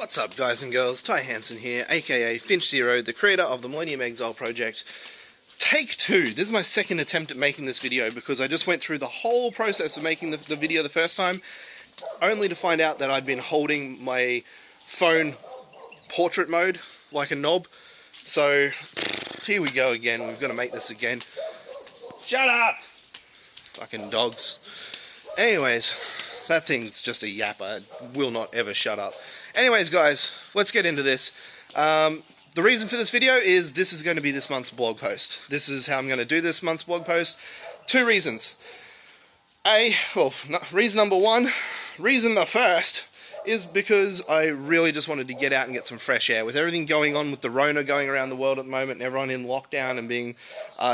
What's up, guys and girls? Ty Hansen here, aka Finch Zero, the creator of the Millennium Exile project. Take two. This is my second attempt at making this video because I just went through the whole process of making the video the first time, only to find out that I'd been holding my phone portrait mode like a knob. So, here we go again. We've got to make this again. Shut up! Fucking dogs. Anyways, that thing's just a yapper. It will not ever shut up. Anyways, guys, let's get into this. The reason for this video is this is going to be this month's blog post. This is how I'm going to do this month's blog post. Two reasons. Reason number one, reason the first, is because I really just wanted to get out and get some fresh air. With everything going on with the Rona going around the world at the moment, and everyone in lockdown and being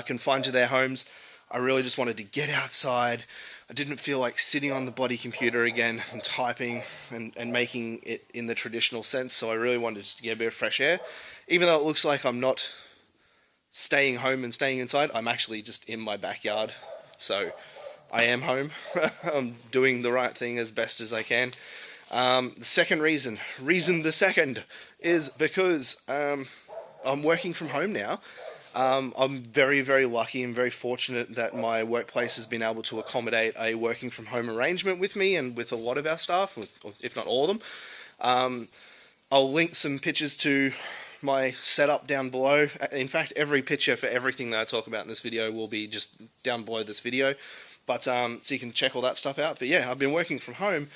confined to their homes, I really just wanted to get outside. I didn't feel like sitting on the bloody computer again and typing and making it in the traditional sense, so I really wanted just to get a bit of fresh air. Even though it looks like I'm not staying home and staying inside, I'm actually just in my backyard. So I am home. I'm doing the right thing as best as I can. The second reason is because I'm working from home now. I'm very, very lucky and very fortunate that my workplace has been able to accommodate a working from home arrangement with me and with a lot of our staff, if not all of them. I'll link some pictures to my setup down below. In fact, every picture for everything that I talk about in this video will be just down below this video. But so you can check all that stuff out. But yeah, I've been working from home,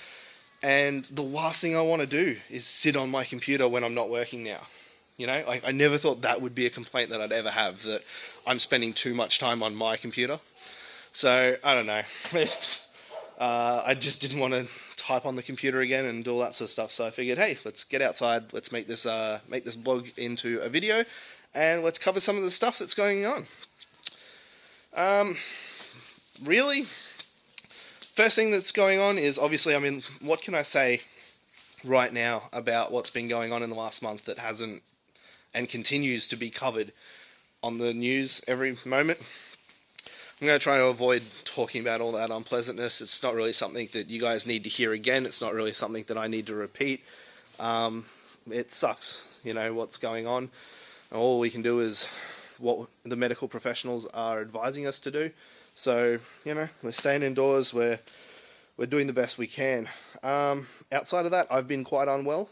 and the last thing I want to do is sit on my computer when I'm not working now. You know, I never thought that would be a complaint that I'd ever have, that I'm spending too much time on my computer. So, I don't know. I just didn't want to type on the computer again and do all that sort of stuff. So I figured, hey, let's get outside, let's make this blog into a video, and let's cover some of the stuff that's going on. Really, first thing that's going on is, obviously, I mean, what can I say right now about what's been going on in the last month that hasn't and continues to be covered on the news every moment? I'm going to try to avoid talking about all that unpleasantness. It's not really something that you guys need to hear again. It's not really something that I need to repeat. It sucks, you know, what's going on. And all we can do is what the medical professionals are advising us to do. So, you know, we're staying indoors. We're doing the best we can. Outside of that, I've been quite unwell.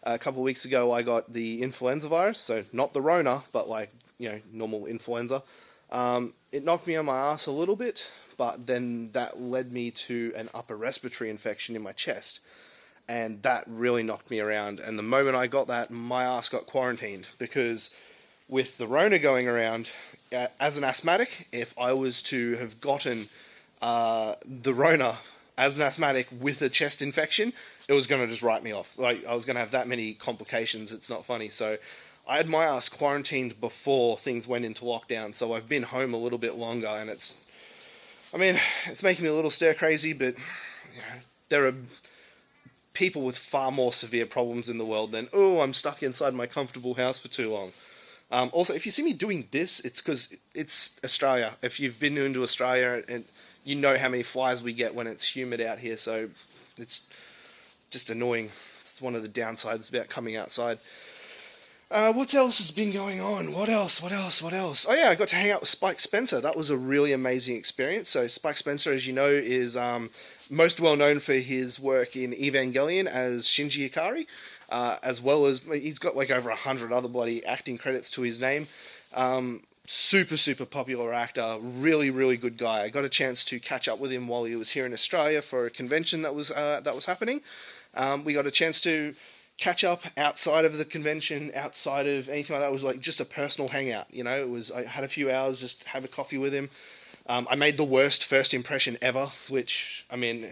A couple of weeks ago, I got the influenza virus, so not the Rona, but like, you know, normal influenza. It knocked me on my ass a little bit, but then that led me to an upper respiratory infection in my chest, and that really knocked me around. And the moment I got that, my ass got quarantined, because with the Rona going around, as an asthmatic, if I was to have gotten the Rona as an asthmatic with a chest infection, it was going to just write me off. Like, I was going to have that many complications. It's not funny. So I had my ass quarantined before things went into lockdown. So I've been home a little bit longer, and it's making me a little stir crazy, but you know, there are people with far more severe problems in the world than, oh, I'm stuck inside my comfortable house for too long. Also, if you see me doing this, it's because it's Australia. If you've been into Australia, and you know how many flies we get when it's humid out here, so it's just annoying. It's one of the downsides about coming outside. What else has been going on? What else? Oh yeah, I got to hang out with Spike Spencer. That was a really amazing experience. So Spike Spencer, as you know, is most well known for his work in Evangelion as Shinji Ikari, as well as he's got like over 100 other bloody acting credits to his name. Super popular actor, really good guy. I got a chance to catch up with him while he was here in Australia for a convention that was happening. We got a chance to catch up outside of the convention, outside of anything like that. It was like just a personal hangout, you know. I had a few hours just to have a coffee with him. I made the worst first impression ever, which, I mean,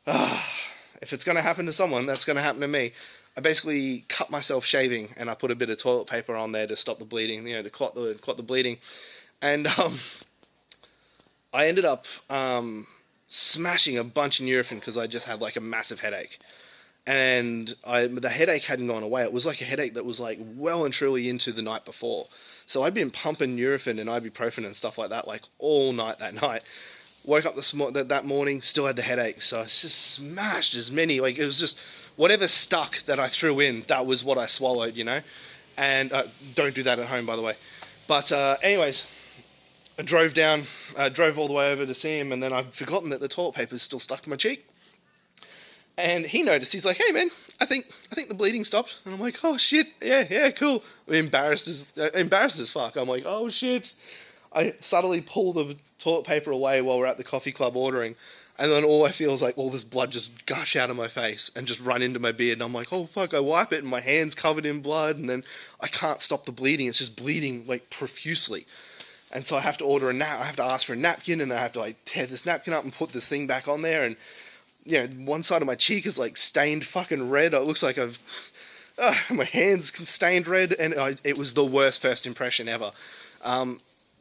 if it's going to happen to someone, that's going to happen to me. I basically cut myself shaving, and I put a bit of toilet paper on there to stop the bleeding, you know, to clot the bleeding. And I ended up smashing a bunch of Nurofen because I just had like a massive headache. And the headache hadn't gone away. It was like a headache that was like well and truly into the night before. So I'd been pumping Nurofen and ibuprofen and stuff like that like all night that night. Woke up that morning, still had the headache, so I just smashed as many, like, it was just whatever stuck that I threw in, that was what I swallowed, you know. And don't do that at home, by the way. But anyways, I drove all the way over to see him, and then I'd forgotten that the toilet paper is still stuck to my cheek. And he noticed. He's like, "Hey, man, I think the bleeding stopped." And I'm like, "Oh shit, yeah, cool." I'm embarrassed as fuck. I'm like, "Oh shit." I subtly pull the toilet paper away while we're at the coffee club ordering, and then all I feel is like all this blood just gush out of my face and just run into my beard. And I'm like, "Oh fuck!" I wipe it, and my hand's covered in blood, and then I can't stop the bleeding. It's just bleeding like profusely. And so I have to I have to ask for a napkin, and I have to like tear this napkin up and put this thing back on there, and one side of my cheek is like stained fucking red. It looks like my hand's stained red, and it was the worst first impression ever.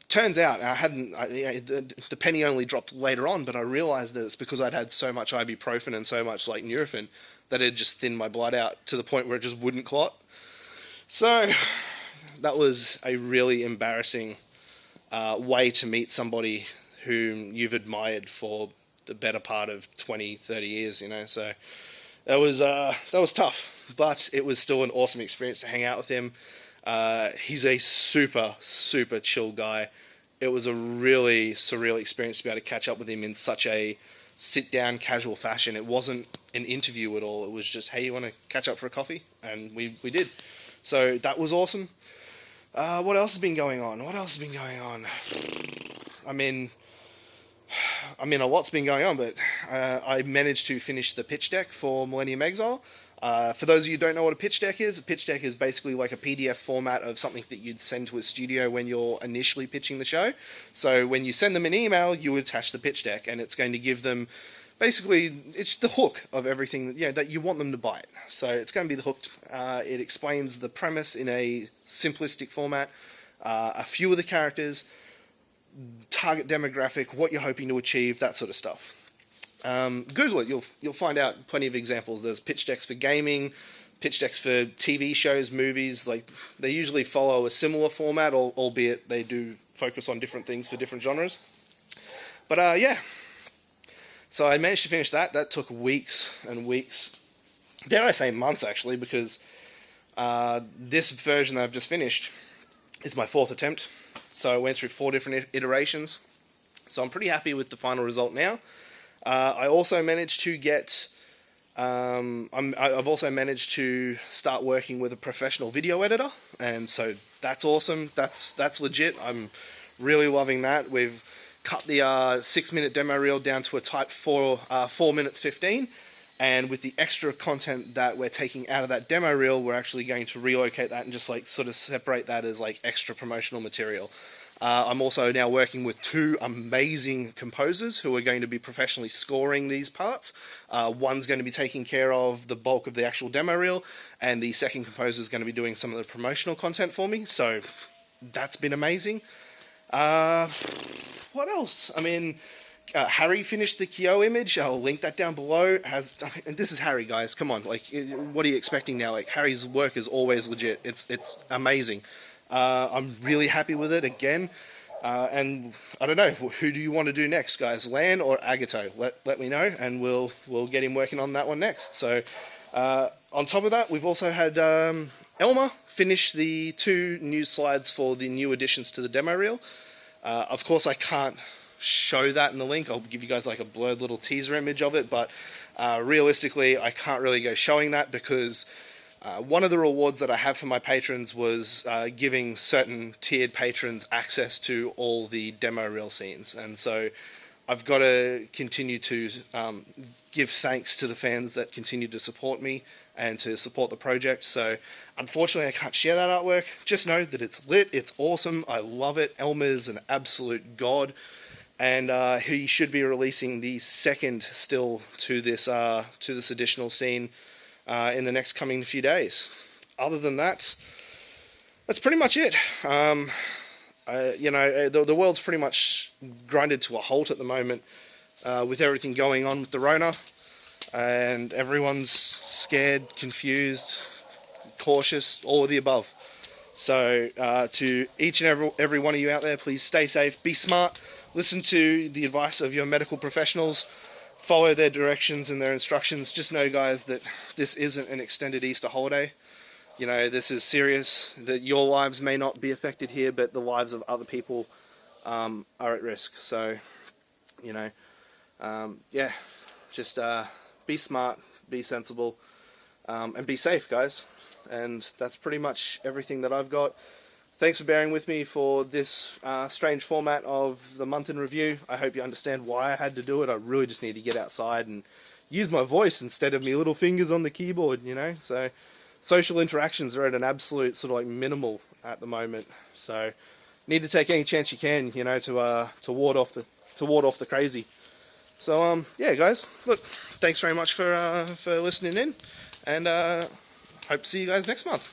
Turns out the penny only dropped later on, but I realized that it's because I'd had so much ibuprofen and so much like Nurofen that it just thinned my blood out to the point where it just wouldn't clot. So that was a really embarrassing way to meet somebody whom you've admired for the better part of 20, 30 years, you know. So that was tough, but it was still an awesome experience to hang out with him. He's a super, super chill guy. It was a really surreal experience to be able to catch up with him in such a sit-down, casual fashion. It wasn't an interview at all. It was just, "Hey, you want to catch up for a coffee?" And we did. So that was awesome. What else has been going on? I mean, a lot's been going on, but I managed to finish the pitch deck for Millennium Exile. For those of you who don't know what a pitch deck is basically like a PDF format of something that you'd send to a studio when you're initially pitching the show. So when you send them an email, you attach the pitch deck, and it's going to give them, basically, it's the hook of everything that you want them to buy. So it's going to be the hook. It explains the premise in a simplistic format, a few of the characters, target demographic, what you're hoping to achieve, that sort of stuff. Google it, you'll find out plenty of examples. There's pitch decks for gaming, pitch decks for TV shows, movies. Like, they usually follow a similar format, albeit they do focus on different things for different genres. But yeah, so I managed to finish that. That took weeks and weeks, dare I say months actually, because this version that I've just finished is my 4th attempt. So I went through 4 different iterations. So I'm pretty happy with the final result now. I also managed to get... I've also managed to start working with a professional video editor, and so that's awesome. That's legit. I'm really loving that. We've cut the 6-minute demo reel down to a tight 4 minutes 15, and with the extra content that we're taking out of that demo reel, we're actually going to relocate that and just like sort of separate that as like extra promotional material. I'm also now working with 2 amazing composers who are going to be professionally scoring these parts. One's going to be taking care of the bulk of the actual demo reel, and the second composer is going to be doing some of the promotional content for me. So that's been amazing. What else? I mean, Harry finished the Kyo image. I'll link that down below. And this is Harry, guys. Come on, like, what are you expecting now? Like, Harry's work is always legit. It's amazing. I'm really happy with it again. And I don't know, who do you want to do next, guys? Lan or Agato? Let me know, and we'll get him working on that one next. So on top of that, we've also had Elmer finish the 2 news slides for the new additions to the demo reel. Of course, I can't show that in the link. I'll give you guys like a blurred little teaser image of it, but realistically, I can't really go showing that because one of the rewards that I have for my patrons was giving certain tiered patrons access to all the demo reel scenes. And so I've got to continue to give thanks to the fans that continue to support me and to support the project. So unfortunately, I can't share that artwork. Just know that it's lit, it's awesome, I love it. Elmer's an absolute god. And he should be releasing the second still to this additional scene in the next coming few days. Other than that, that's pretty much it. The world's pretty much grinded to a halt at the moment with everything going on with the Rona, and everyone's scared, confused, cautious, all of the above. So to each and every one of you out there, please stay safe, be smart, listen to the advice of your medical professionals. follow their directions and their instructions. Just know, guys, that this isn't an extended Easter holiday. You know, this is serious, that your lives may not be affected here, but the lives of other people are at risk. So, you know, yeah, just be smart, be sensible, and be safe, guys. And that's pretty much everything that I've got. Thanks for bearing with me for this strange format of the month in review. I hope you understand why I had to do it. I really just need to get outside and use my voice instead of me little fingers on the keyboard, you know. So social interactions are at an absolute sort of like minimal at the moment. So need to take any chance you can, you know, to ward off the crazy. So yeah, guys, look, thanks very much for listening in, and hope to see you guys next month.